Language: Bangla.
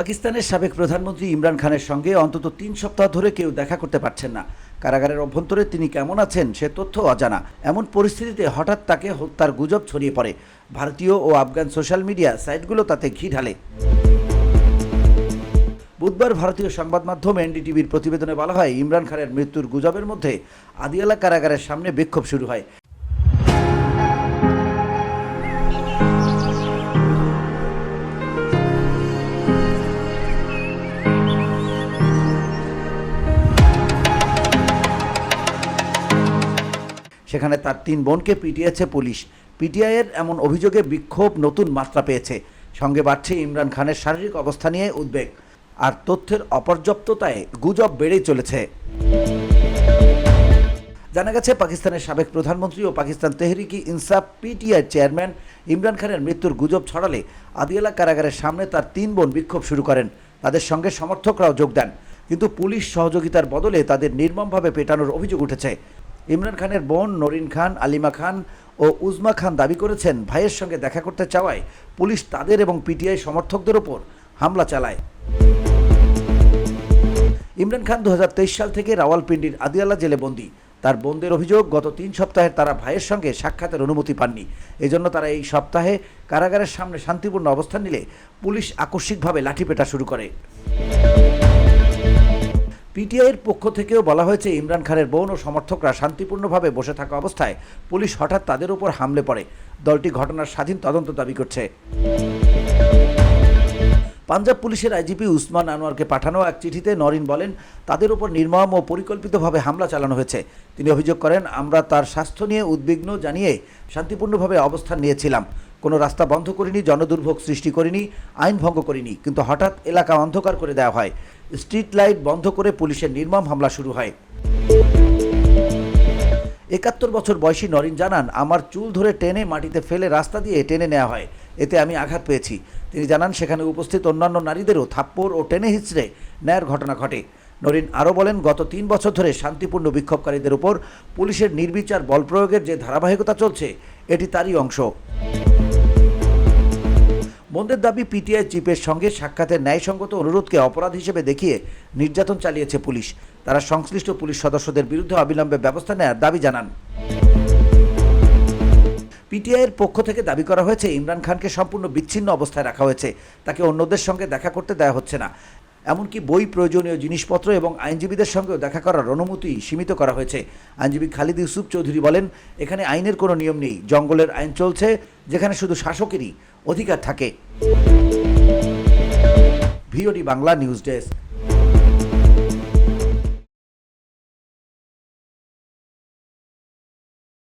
পাকিস্তানের সাবেক প্রধানমন্ত্রী ইমরান খানের সঙ্গে অন্তত ৩ সপ্তাহ ধরে কেউ দেখা করতে পারছেন না। কারাগারের অভ্যন্তরে তিনি কেমন আছেন সে তথ্য অজানা। এমন পরিস্থিতিতে হঠাৎ তাকে হত্যার গুজব ছড়িয়ে পড়ে। ভারতীয় ও আফগান সোশ্যাল মিডিয়া সাইটগুলো তাতে ঘি ঢালে। বুধবার ভারতীয় সংবাদ মাধ্যম এনডিটিভির প্রতিবেদনে বলা হয়, ইমরান খানের মৃত্যুর গুজবের মধ্যে আদিয়ালা কারাগারের সামনে বিক্ষোভ শুরু হয়। সেখানে তার ৩ বোনকে পিটিয়েছে পুলিশ। পিটিআইয়ের এমন অভিযোগে বিক্ষোভ নতুন মাত্রা পেয়েছে। সঙ্গে বাড়ছে ইমরান খানের শারীরিক অবস্থা নিয়ে উদ্বেগ, আর তথ্যের অপর্যাপ্ততায় গুজব বেড়েই চলেছে। জানা গেছে, পাকিস্তানের সাবেক প্রধানমন্ত্রী ও পাকিস্তান তেহরিকি ইনসাফ পিটিআই চেয়ারম্যান ইমরান খানের মৃত্যুর গুজব ছড়ালে আদিয়ালা কারাগারের সামনে তার ৩ বোন বিক্ষোভ শুরু করেন। তাদের সঙ্গে সমর্থকরাও যোগ দেন, কিন্তু পুলিশ সহযোগিতার বদলে তাদের নির্মমভাবে পেটানোর অভিযোগ উঠেছে। ইমরান খানের বোন নরিন খান, আলিমা খান ও উজমা খান দাবি করেছেন, ভাইয়ের সঙ্গে দেখা করতে চাওয়ায় পুলিশ তাদের এবং পিটিআই সমর্থকদের ওপর হামলা চালায়। ইমরান খান 2023 সাল থেকে রাওয়ালপিন্ডির আদিয়ালা জেলে বন্দী। তার বোনদের অভিযোগ, গত 3 সপ্তাহে তারা ভাইয়ের সঙ্গে সাক্ষাতের অনুমতি পাননি। এজন্য তারা এই সপ্তাহে কারাগারের সামনে শান্তিপূর্ণ অবস্থান নিলে পুলিশ আকস্মিকভাবে লাঠিপেটা শুরু করে। পিটিআইয়ের পক্ষ থেকেও বলা হয়েছে, ইমরান খানের বোন ও সমর্থকরা শান্তিপূর্ণভাবে বসে থাকা অবস্থায় পুলিশ হঠাৎ তাদের উপর হামলে পড়ে। দলটি ঘটনার স্বাধীন তদন্ত দাবি করছে। পাঞ্জাব পুলিশের আইজিপি উসমান আনোয়ারকে পাঠানো এক চিঠিতে নরিন বলেন, তাদের উপর নির্মম ও পরিকল্পিতভাবে হামলা চালানো হয়েছে। তিনি অভিযোগ করেন, আমরা তার স্বাস্থ্য নিয়ে উদ্বিগ্ন জানিয়ে শান্তিপূর্ণভাবে অবস্থান নিয়েছিলাম। কোনো রাস্তা বন্ধ করিনি, জনদুর্ভোগ সৃষ্টি করিনি, আইন ভঙ্গ করিনি, কিন্তু হঠাৎ এলাকা অন্ধকার করে দেওয়া হয়। স্ট্রিট লাইট বন্ধ করে পুলিশের নির্মম হামলা শুরু হয়। 71 বছর বয়সী নরিন জানান, আমার চুল ধরে টেনে মাটিতে ফেলে রাস্তা দিয়ে টেনে নেওয়া হয়, এতে আমি আঘাত পেয়েছি। তিনি জানান, সেখানে উপস্থিত অন্যান্য নারীদেরও থাপ্পড় ও টেনে হিঁচড়ে নেয়ার ঘটনা ঘটে। নরিন আরও বলেন, গত 3 বছর ধরে শান্তিপূর্ণ বিক্ষোভকারীদের উপর পুলিশের নির্বিচার বল প্রয়োগের যে ধারাবাহিকতা চলছে, এটি তারই অংশ। বোনদের দাবি, পিটিআই চিফের সঙ্গে সাক্ষাতের ন্যায়সঙ্গত অনুরোধকে অপরাধ হিসেবে দেখিয়ে নির্যাতন চালিয়েছে পুলিশ। তারা সংশ্লিষ্ট পুলিশ সদস্যদের বিরুদ্ধে অবিলম্বে ব্যবস্থা নেওয়ার দাবি জানান। পিটিআইয়ের পক্ষ থেকে দাবি করা হয়েছে, ইমরান খানকে সম্পূর্ণ বিচ্ছিন্ন অবস্থায় রাখা হয়েছে। তাকে অন্যদের সঙ্গে দেখা করতে দেওয়া হচ্ছে না। এমনকি বই, প্রয়োজনীয় জিনিসপত্র এবং আইনজীবীদের সঙ্গেও দেখা করার অনুমতি সীমিত করা হয়েছে। আইনজীবী খালিদ ইউসুফ চৌধুরী বলেন, এখানে আইনের কোনো নিয়ম নেই। জঙ্গলের আইন চলছে, যেখানে শুধু শাসকেরই অধিকার থাকে। VOD Bangla news desk.